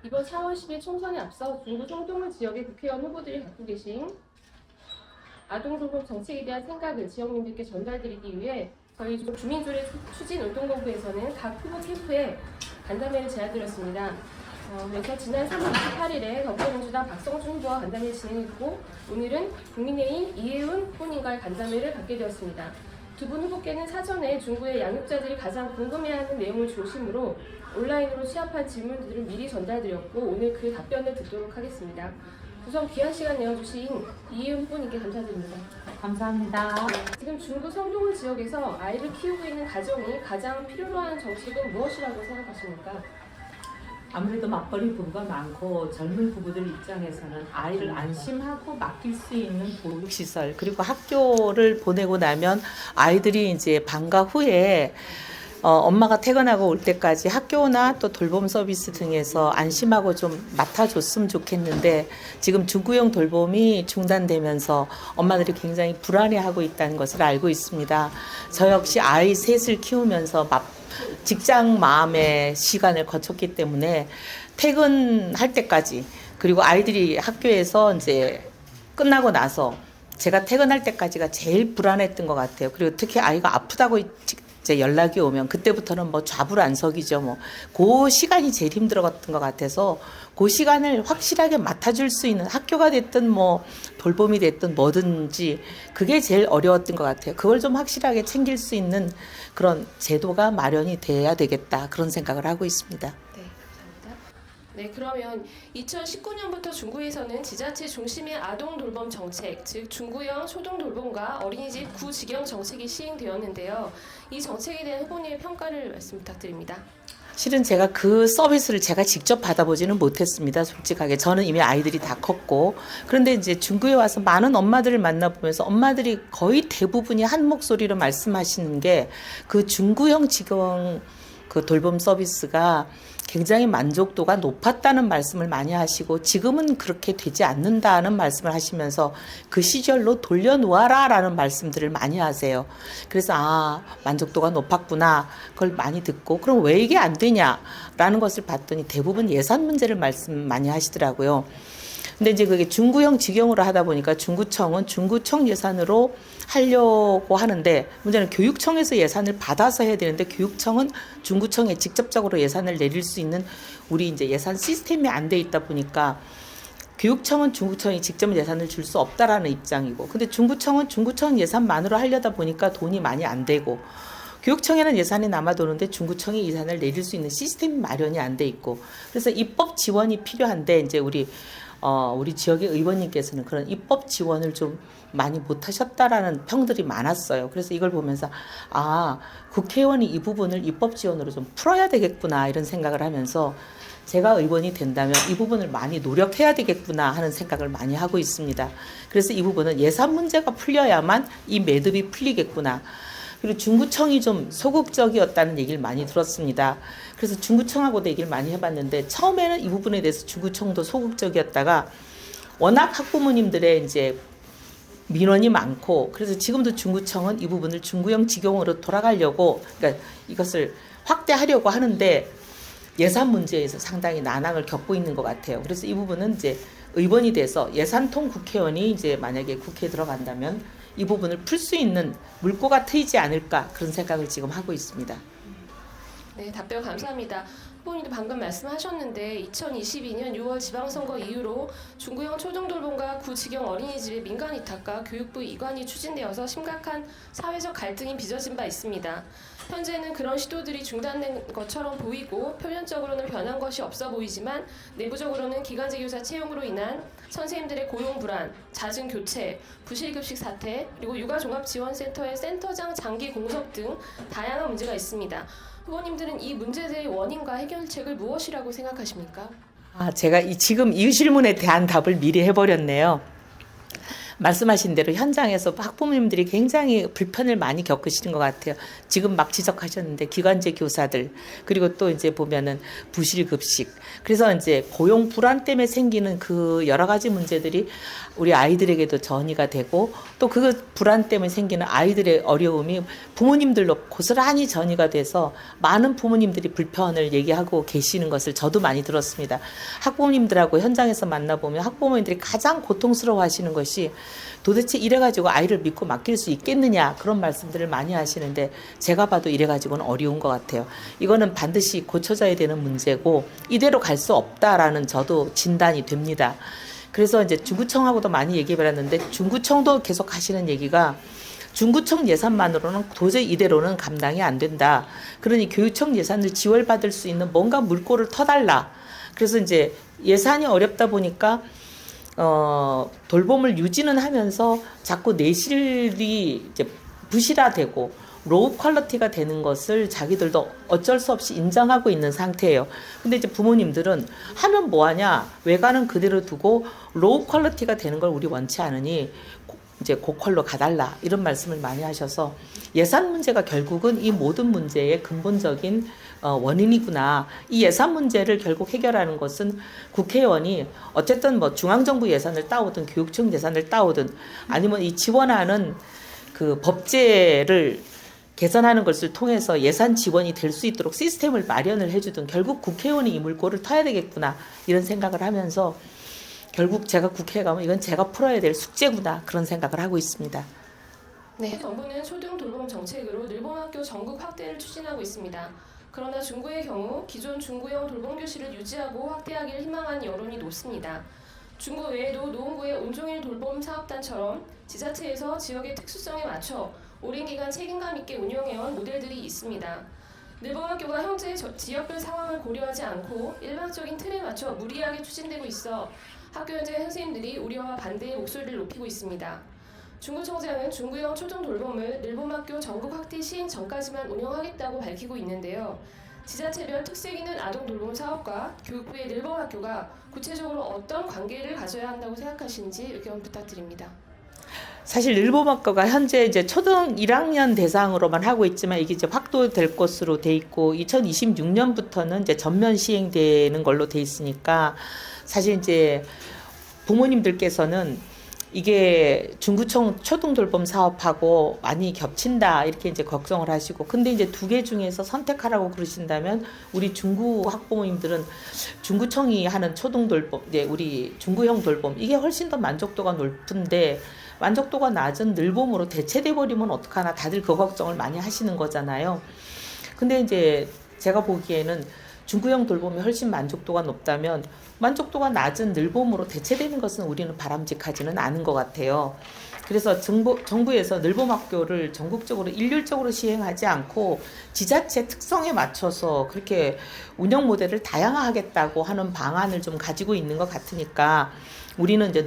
이번 4월 10일 총선에 앞서 중구 송도문 지역의 국회의원 후보들이 갖고 계신 아동돌봄 정책에 대한 생각을 지역민들께 전달드리기 위해 저희 주민조례 추진운동본부에서는 각 후보 캠프에 간담회를 제안드렸습니다. 그래서 지난 3월 28일에 더불어민주당 박성준 후보와 간담회를 진행했고 오늘은 국민의힘 이혜훈 후보님과의 간담회를 갖게 되었습니다. 두 분 후보께는 사전에 중구의 양육자들이 가장 궁금해하는 내용을 중심으로 온라인으로 취합한 질문들을 미리 전달드렸고 오늘 그 답변을 듣도록 하겠습니다. 우선 귀한 시간 내어주신 이혜훈 후보님께 감사드립니다. 감사합니다. 지금 중구 성동을 지역에서 아이를 키우고 있는 가정이 가장 필요로 하는 정책은 무엇이라고 생각하십니까? 아무래도 맞벌이 부부가 많고 젊은 부부들 입장에서는 아이를 안심하고 맡길 수 있는 보육시설 그리고 학교를 보내고 나면 아이들이 이제 방과 후에 엄마가 퇴근하고 올 때까지 학교나 또 돌봄 서비스 등에서 안심하고 좀 맡아줬으면 좋겠는데 지금 중구형 돌봄이 중단되면서 엄마들이 굉장히 불안해하고 있다는 것을 알고 있습니다. 저 역시 아이 셋을 키우면서 직장 마음의 시간을 거쳤기 때문에 퇴근할 때까지 그리고 아이들이 학교에서 이제 끝나고 나서 제가 퇴근할 때까지가 제일 불안했던 것 같아요. 그리고 특히 아이가 아프다고 이제 연락이 오면 그때부터는 뭐 좌불안석이죠. 그 시간이 제일 힘들었던 것 같아서 그 시간을 확실하게 맡아줄 수 있는 학교가 됐든 뭐 돌봄이 됐든 뭐든지 그게 제일 어려웠던 것 같아요. 그걸 좀 확실하게 챙길 수 있는 그런 제도가 마련이 돼야 되겠다 그런 생각을 하고 있습니다. 네, 감사합니다. 네, 그러면 2019년부터 중구에서는 지자체 중심의 아동 돌봄 정책, 즉 중구형 초동 돌봄과 어린이집 구직영 정책이 시행되었는데요. 이 정책에 대한 후보님의 평가를 말씀 부탁드립니다. 실은 제가 그 서비스를 제가 직접 받아보지는 못했습니다. 솔직하게. 저는 이미 아이들이 다 컸고. 그런데 이제 중구에 와서 많은 엄마들을 만나보면서 엄마들이 거의 대부분이 한 목소리로 말씀하시는 게 그 중구형 직영 그 돌봄 서비스가 굉장히 만족도가 높았다는 말씀을 많이 하시고 지금은 그렇게 되지 않는다는 말씀을 하시면서 그 시절로 돌려놓아라 라는 말씀들을 많이 하세요. 그래서 만족도가 높았구나 그걸 많이 듣고 그럼 왜 이게 안 되냐라는 것을 봤더니 대부분 예산 문제를 말씀 많이 하시더라고요. 근데 이제 그게 중구형 직영으로 하다 보니까 중구청은 중구청 예산으로 하려고 하는데 문제는 교육청에서 예산을 받아서 해야 되는데 교육청은 중구청에 직접적으로 예산을 내릴 수 있는 우리 이제 예산 시스템이 안 돼 있다 보니까 교육청은 중구청이 직접 예산을 줄 수 없다라는 입장이고 근데 중구청은 중구청 예산만으로 하려다 보니까 돈이 많이 안 되고 교육청에는 예산이 남아도는데 중구청이 예산을 내릴 수 있는 시스템이 마련이 안 돼 있고 그래서 입법 지원이 필요한데 이제 우리 지역의 의원님께서는 그런 입법 지원을 좀 많이 못하셨다라는 평들이 많았어요. 그래서 이걸 보면서 국회의원이 이 부분을 입법 지원으로 좀 풀어야 되겠구나 이런 생각을 하면서 제가 의원이 된다면 이 부분을 많이 노력해야 되겠구나 하는 생각을 많이 하고 있습니다. 그래서 이 부분은 예산 문제가 풀려야만 이 매듭이 풀리겠구나. 그리고 중구청이 좀 소극적이었다는 얘기를 많이 들었습니다. 그래서 중구청하고도 얘기를 많이 해봤는데 처음에는 이 부분에 대해서 중구청도 소극적이었다가 워낙 학부모님들의 이제 민원이 많고 그래서 지금도 중구청은 이 부분을 중구형 직영으로 돌아가려고 그러니까 이것을 확대하려고 하는데 예산 문제에서 상당히 난항을 겪고 있는 것 같아요. 그래서 이 부분은 이제 의원이 돼서 예산통 국회의원이 이제 만약에 국회에 들어간다면 이 부분을 풀 수 있는 물꼬가 트이지 않을까 그런 생각을 지금 하고 있습니다. 네, 답변 감사합니다. 후보님도 방금 말씀하셨는데 2022년 6월 지방선거 이후로 중구형 초등돌봄과 구직영 어린이집의 민간 위탁과 교육부 이관이 추진되어서 심각한 사회적 갈등이 빚어진 바 있습니다. 현재는 그런 시도들이 중단된 것처럼 보이고 표면적으로는 변한 것이 없어 보이지만 내부적으로는 기간제 교사 채용으로 인한 선생님들의 고용 불안, 잦은 교체, 부실급식 사태, 그리고 육아종합지원센터의 센터장 장기 공석 등 다양한 문제가 있습니다. 후보님들은 이 문제들의 원인과 해결책을 무엇이라고 생각하십니까? 제가 지금 이 질문에 대한 답을 미리 해버렸네요. 말씀하신 대로 현장에서 학부모님들이 굉장히 불편을 많이 겪으시는 것 같아요. 지금 막 지적하셨는데 기간제 교사들 그리고 또 이제 보면은 부실 급식 그래서 이제 고용 불안 때문에 생기는 그 여러 가지 문제들이 우리 아이들에게도 전이가 되고 또 그 불안 때문에 생기는 아이들의 어려움이 부모님들로 고스란히 전이가 돼서 많은 부모님들이 불편을 얘기하고 계시는 것을 저도 많이 들었습니다. 학부모님들하고 현장에서 만나보면 학부모님들이 가장 고통스러워하시는 것이 도대체 이래가지고 아이를 믿고 맡길 수 있겠느냐 그런 말씀들을 많이 하시는데 제가 봐도 이래가지고는 어려운 것 같아요. 이거는 반드시 고쳐져야 되는 문제고 이대로 갈 수 없다라는 저도 진단이 됩니다. 그래서 이제 중구청하고도 많이 얘기해봤는데 중구청도 계속 하시는 얘기가 중구청 예산만으로는 도저히 이대로는 감당이 안 된다. 그러니 교육청 예산을 지원받을 수 있는 뭔가 물꼬를 터달라. 그래서 이제 예산이 어렵다 보니까 돌봄을 유지는 하면서 자꾸 내실이 이제 부실화되고 로우 퀄리티가 되는 것을 자기들도 어쩔 수 없이 인정하고 있는 상태예요. 근데 이제 부모님들은 하면 뭐하냐 외관은 그대로 두고 로우 퀄리티가 되는 걸 우리 원치 않으니 이제 고퀄로 가달라 이런 말씀을 많이 하셔서 예산 문제가 결국은 이 모든 문제의 근본적인 원인이구나. 이 예산 문제를 결국 해결하는 것은 국회의원이 어쨌든 뭐 중앙정부 예산을 따오든 교육청 예산을 따오든 아니면 이 지원하는 그 법제를 개선하는 것을 통해서 예산 지원이 될 수 있도록 시스템을 마련을 해주든 결국 국회의원이 이 물꼬를 터야 되겠구나 이런 생각을 하면서 결국 제가 국회에 가면 이건 제가 풀어야 될 숙제구나 그런 생각을 하고 있습니다. 네, 정부는 초등 돌봄 정책으로 늘봄학교 전국 확대를 추진하고 있습니다. 그러나 중구의 경우 기존 중구형 돌봄교실을 유지하고 확대하기를 희망하는 여론이 높습니다. 중구 외에도 노원구의 온종일 돌봄 사업단처럼 지자체에서 지역의 특수성에 맞춰 오랜 기간 책임감 있게 운영해온 모델들이 있습니다. 늘봄학교가 현재 지역별 상황을 고려하지 않고 일방적인 틀에 맞춰 무리하게 추진되고 있어 학교 현재 선생님들이 우려와 반대의 목소리를 높이고 있습니다. 중구청장은 중구형 초등 돌봄을 늘봄학교 전국 확대 시행 전까지만 운영하겠다고 밝히고 있는데요. 지자체별 특색 있는 아동 돌봄 사업과 교육부의 늘봄학교가 구체적으로 어떤 관계를 가져야 한다고 생각하시는지 의견 부탁드립니다. 사실 늘봄학교가 현재 이제 초등 1학년 대상으로만 하고 있지만 이게 이제 확대될 것으로 돼 있고 2026년부터는 이제 전면 시행되는 걸로 돼 있으니까 사실 이제 부모님들께서는 이게 중구청 초등돌봄 사업하고 많이 겹친다 이렇게 이제 걱정을 하시고 근데 이제 두 개 중에서 선택하라고 그러신다면 우리 중구 학부모님들은 중구청이 하는 초등돌봄 이제 우리 중구형 돌봄 이게 훨씬 더 만족도가 높은데 만족도가 낮은 늘봄으로 대체돼 버리면 어떡하나 다들 그 걱정을 많이 하시는 거잖아요. 근데 이제 제가 보기에는 중구형 돌봄이 훨씬 만족도가 높다면 만족도가 낮은 늘봄으로 대체되는 것은 우리는 바람직하지는 않은 것 같아요. 그래서 정부에서 늘봄학교를 전국적으로 일률적으로 시행하지 않고 지자체 특성에 맞춰서 그렇게 운영 모델을 다양화하겠다고 하는 방안을 좀 가지고 있는 것 같으니까 우리는 이제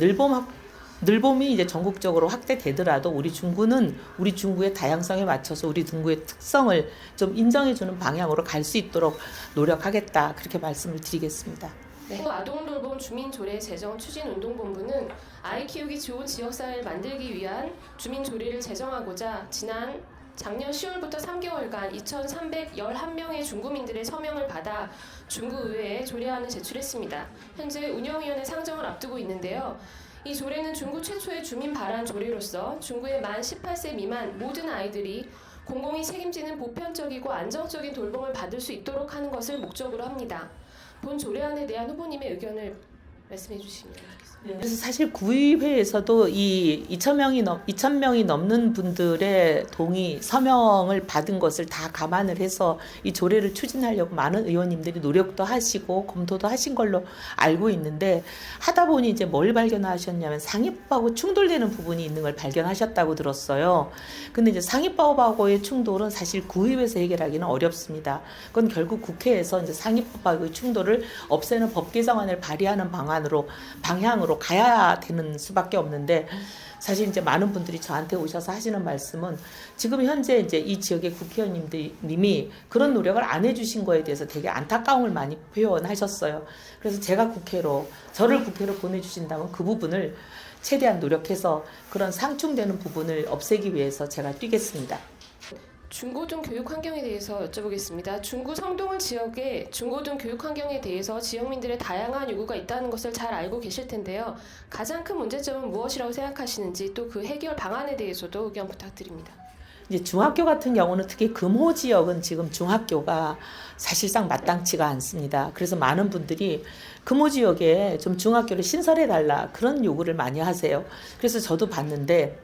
늘봄이 이제 전국적으로 확대되더라도 우리 중구는 우리 중구의 다양성에 맞춰서 우리 중구의 특성을 좀 인정해주는 방향으로 갈 수 있도록 노력하겠다 그렇게 말씀을 드리겠습니다. 네. 아동돌봄 주민조례 제정 추진운동본부는 아이 키우기 좋은 지역사회를 만들기 위한 주민조례를 제정하고자 작년 10월부터 3개월간 2,311명의 중구민들의 서명을 받아 중구의회에 조례안을 제출했습니다. 현재 운영위원회 상정을 앞두고 있는데요. 이 조례는 중구 최초의 주민 발안 조례로서 중구의 만 18세 미만 모든 아이들이 공공이 책임지는 보편적이고 안정적인 돌봄을 받을 수 있도록 하는 것을 목적으로 합니다. 본 조례안에 대한 후보님의 의견을 말씀해 주시면 좋겠습니다. 그래서 사실 구의회에서도 이 2,000명이 넘는 분들의 동의 서명을 받은 것을 다 감안을 해서 이 조례를 추진하려고 많은 의원님들이 노력도 하시고 검토도 하신 걸로 알고 있는데 하다 보니 이제 뭘 발견하셨냐면 상위법하고 충돌되는 부분이 있는 걸 발견하셨다고 들었어요. 근데 이제 상위법하고의 충돌은 사실 구의회에서 해결하기는 어렵습니다. 그건 결국 국회에서 이제 상위법하고의 충돌을 없애는 법 개정안을 발의하는 방안 방향으로 가야 되는 수밖에 없는데, 사실 이제 많은 분들이 저한테 오셔서 하시는 말씀은 지금 현재 이제 이 지역의 국회의원님이 그런 노력을 안 해주신 거에 대해서 되게 안타까움을 많이 표현하셨어요. 그래서 제가 저를 국회로 보내주신다면 그 부분을 최대한 노력해서 그런 상충되는 부분을 없애기 위해서 제가 뛰겠습니다. 중고등 교육 환경에 대해서 여쭤보겠습니다. 중구 성동을 지역의 중고등 교육 환경에 대해서 지역민들의 다양한 요구가 있다는 것을 잘 알고 계실 텐데요. 가장 큰 문제점은 무엇이라고 생각하시는지 또 그 해결 방안에 대해서도 의견 부탁드립니다. 이제 중학교 같은 경우는 특히 금호 지역은 지금 중학교가 사실상 마땅치가 않습니다. 그래서 많은 분들이 금호 지역에 좀 중학교를 신설해달라 그런 요구를 많이 하세요. 그래서 저도 봤는데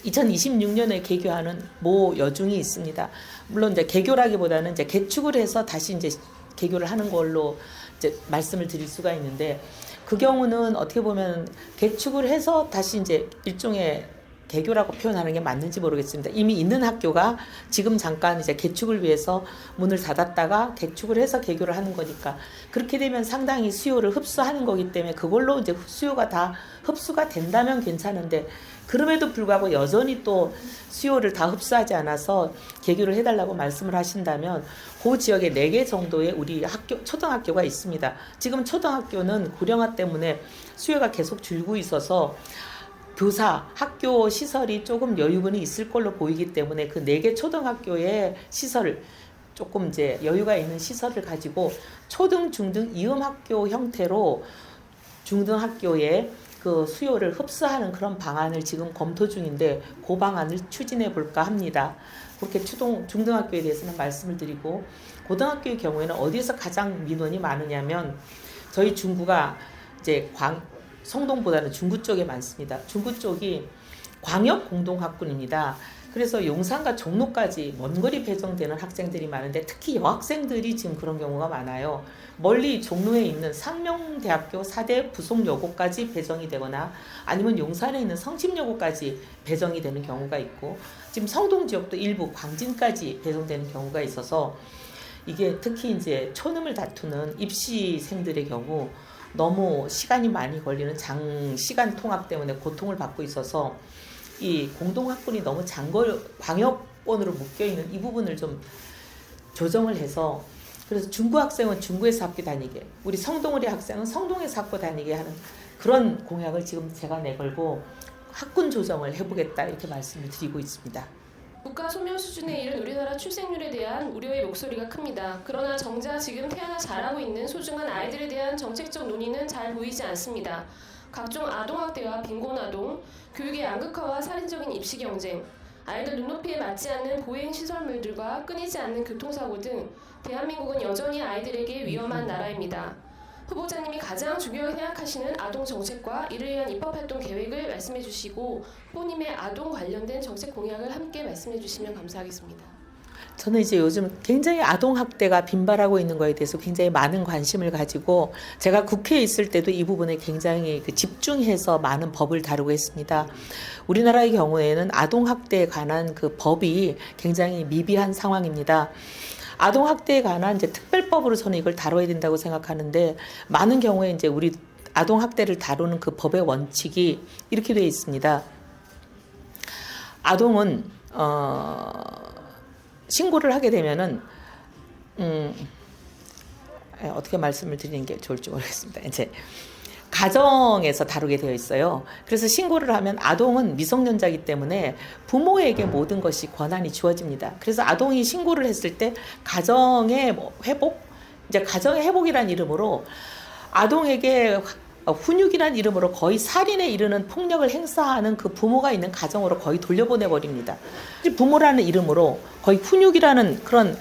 2026년에 개교하는 모 여중이 있습니다. 물론 이제 개교라기보다는 이제 개축을 해서 다시 이제 개교를 하는 걸로 이제 말씀을 드릴 수가 있는데, 그 경우는 어떻게 보면 개축을 해서 다시 이제 일종의 개교라고 표현하는 게 맞는지 모르겠습니다. 이미 있는 학교가 지금 잠깐 이제 개축을 위해서 문을 닫았다가 개축을 해서 개교를 하는 거니까, 그렇게 되면 상당히 수요를 흡수하는 거기 때문에 그걸로 이제 수요가 다 흡수가 된다면 괜찮은데, 그럼에도 불구하고 여전히 또 수요를 다 흡수하지 않아서 개교를 해달라고 말씀을 하신다면 그 지역에 4개 정도의 우리 초등학교가 있습니다. 지금 초등학교는 고령화 때문에 수요가 계속 줄고 있어서 학교 시설이 조금 여유분이 있을 걸로 보이기 때문에 그 4개 초등학교의 시설을 조금 이제 여유가 있는 시설을 가지고 초등, 중등, 이음학교 형태로 중등학교에 그 수요를 흡수하는 그런 방안을 지금 검토 중인데, 그 방안을 추진해 볼까 합니다. 그렇게 중등학교에 대해서는 말씀을 드리고, 고등학교의 경우에는 어디에서 가장 민원이 많으냐면 저희 중구가 이제 성동보다는 중구 쪽에 많습니다. 중구 쪽이 광역 공동학군입니다. 그래서 용산과 종로까지 먼 거리 배정되는 학생들이 많은데, 특히 여학생들이 지금 그런 경우가 많아요. 멀리 종로에 있는 상명대학교 4대 부속여고까지 배정이 되거나 아니면 용산에 있는 성심여고까지 배정이 되는 경우가 있고, 지금 성동 지역도 일부 광진까지 배정되는 경우가 있어서, 이게 특히 이제 초능을 다투는 입시생들의 경우 너무 시간이 많이 걸리는 장시간 통학 때문에 고통을 받고 있어서 이 공동학군이 너무 광역권으로 묶여있는 이 부분을 좀 조정을 해서, 그래서 중구 학생은 중구에서 학교 다니게, 우리 성동우리 학생은 성동에서 학교 다니게 하는 그런 공약을 지금 제가 내걸고 학군 조정을 해보겠다 이렇게 말씀을 드리고 있습니다. 국가 소멸 수준에 이른 우리나라 출생률에 대한 우려의 목소리가 큽니다. 그러나 정작 지금 태어나 자라고 있는 소중한 아이들에 대한 정책적 논의는 잘 보이지 않습니다. 각종 아동학대와 빈곤아동, 교육의 양극화와 살인적인 입시 경쟁, 아이들 눈높이에 맞지 않는 보행시설물들과 끊이지 않는 교통사고 등 대한민국은 여전히 아이들에게 위험한 나라입니다. 후보자님이 가장 중요하게 생각하시는 아동 정책과 이를 위한 입법활동 계획을 말씀해 주시고, 후보님의 아동 관련된 정책 공약을 함께 말씀해 주시면 감사하겠습니다. 저는 이제 요즘 굉장히 아동학대가 빈발하고 있는 거에 대해서 굉장히 많은 관심을 가지고, 제가 국회에 있을 때도 이 부분에 굉장히 집중해서 많은 법을 다루고 했습니다. 우리나라의 경우에는 아동학대에 관한 그 법이 굉장히 미비한 상황입니다. 아동학대에 관한 이제 특별법으로 저는 이걸 다뤄야 된다고 생각하는데, 많은 경우에 이제 우리 아동학대를 다루는 그 법의 원칙이 이렇게 되어 있습니다. 아동은 신고를 하게 되면은 어떻게 말씀을 드리는 게 좋을지 모르겠습니다. 이제 가정에서 다루게 되어 있어요. 그래서 신고를 하면 아동은 미성년자이기 때문에 부모에게 모든 것이 권한이 주어집니다. 그래서 아동이 신고를 했을 때 가정의 회복, 이제 가정의 회복이라는 이름으로 아동에게 훈육이라는 이름으로 거의 살인에 이르는 폭력을 행사하는 그 부모가 있는 가정으로 거의 돌려보내 버립니다. 부모라는 이름으로 거의 훈육이라는 그런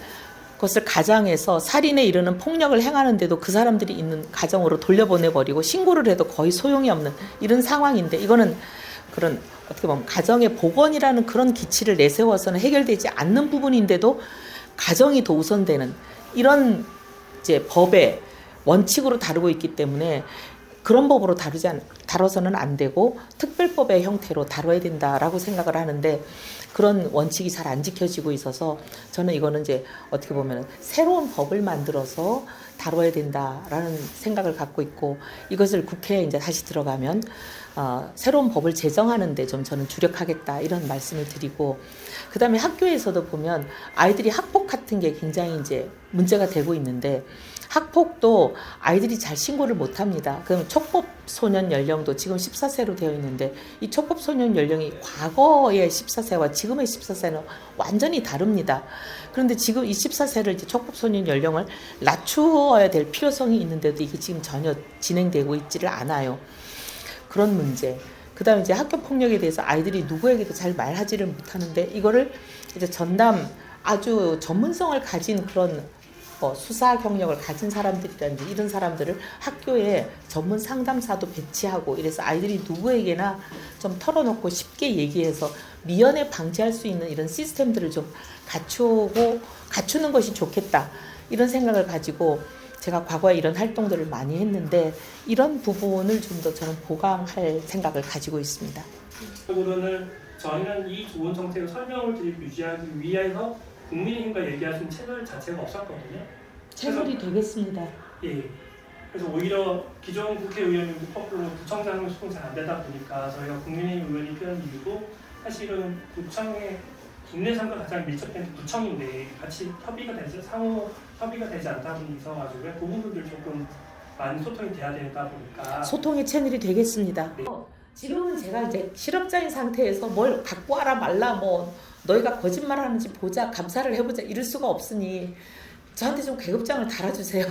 것을 가장해서 살인에 이르는 폭력을 행하는데도 그 사람들이 있는 가정으로 돌려보내버리고, 신고를 해도 거의 소용이 없는 이런 상황인데, 이거는 그런 어떻게 보면 가정의 복원이라는 그런 기치를 내세워서는 해결되지 않는 부분인데도 가정이 더 우선되는 이런 이제 법의 원칙으로 다루고 있기 때문에 그런 법으로 다뤄서는 안 되고 특별법의 형태로 다뤄야 된다라고 생각을 하는데 그런 원칙이 잘 안 지켜지고 있어서 저는 이거는 이제 어떻게 보면 새로운 법을 만들어서 다뤄야 된다라는 생각을 갖고 있고 이것을 국회에 이제 다시 들어가면 새로운 법을 제정하는데 좀 저는 주력하겠다 이런 말씀을 드리고 그다음에 학교에서도 보면 아이들이 학폭 같은 게 굉장히 이제 문제가 되고 있는데 학폭도 아이들이 잘 신고를 못 합니다. 그럼 촉법 소년 연령도 지금 14세로 되어 있는데 이 촉법 소년 연령이 과거의 14세와 지금의 14세는 완전히 다릅니다. 그런데 지금 이 14세를 이제 촉법 소년 연령을 낮추어야 될 필요성이 있는데도 이게 지금 전혀 진행되고 있지를 않아요. 그런 문제. 그다음에 이제 학교 폭력에 대해서 아이들이 누구에게도 잘 말하지를 못하는데 이거를 이제 전담 아주 전문성을 가진 그런 수사 경력을 가진 사람들이라든지 이런 사람들을 학교에 전문 상담사도 배치하고 이래서 아이들이 누구에게나 좀 털어놓고 쉽게 얘기해서 미연에 방지할 수 있는 이런 시스템들을 좀 갖추는 것이 좋겠다 이런 생각을 가지고 제가 과거에 이런 활동들을 많이 했는데 이런 부분을 좀 더 저는 보강할 생각을 가지고 있습니다. 그러면 저희는 이 좋은 정책을 설명을 드리고 유지하기 위해서 국민의힘과 얘기하신 채널 자체가 없었거든요. 채널이 되겠습니다. 예. 그래서 오히려 기존 국회의원님 거꾸로 구청장 소통이 잘 안 되다 보니까 저희가 국민의힘 의원이 필요한 이유도 사실은 구청의 국내 상과 가장 밀접된 구청인데 같이 상호 협의가 되지 않다 보니 있어가지고 그 부분들 조금 많이 소통이 돼야 되다 보니까 소통의 채널이 되겠습니다. 지금은 제가 이제 실업자인 상태에서 뭘 갖고 와라 말라 뭐 너희가 거짓말하는지 보자 감사를 해보자 이럴 수가 없으니 저한테 좀 계급장을 달아주세요.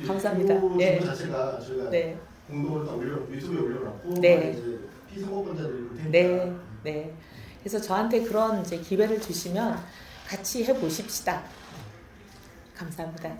감사합니다. 네. 자체가 저희가 네. 공동을 다 유튜브에 올려놨고 네. 이제 피선거권자들이 볼 테니까 네, 네. 그래서 저한테 그런 이제 기회를 주시면 같이 해보십시다. 감사합니다.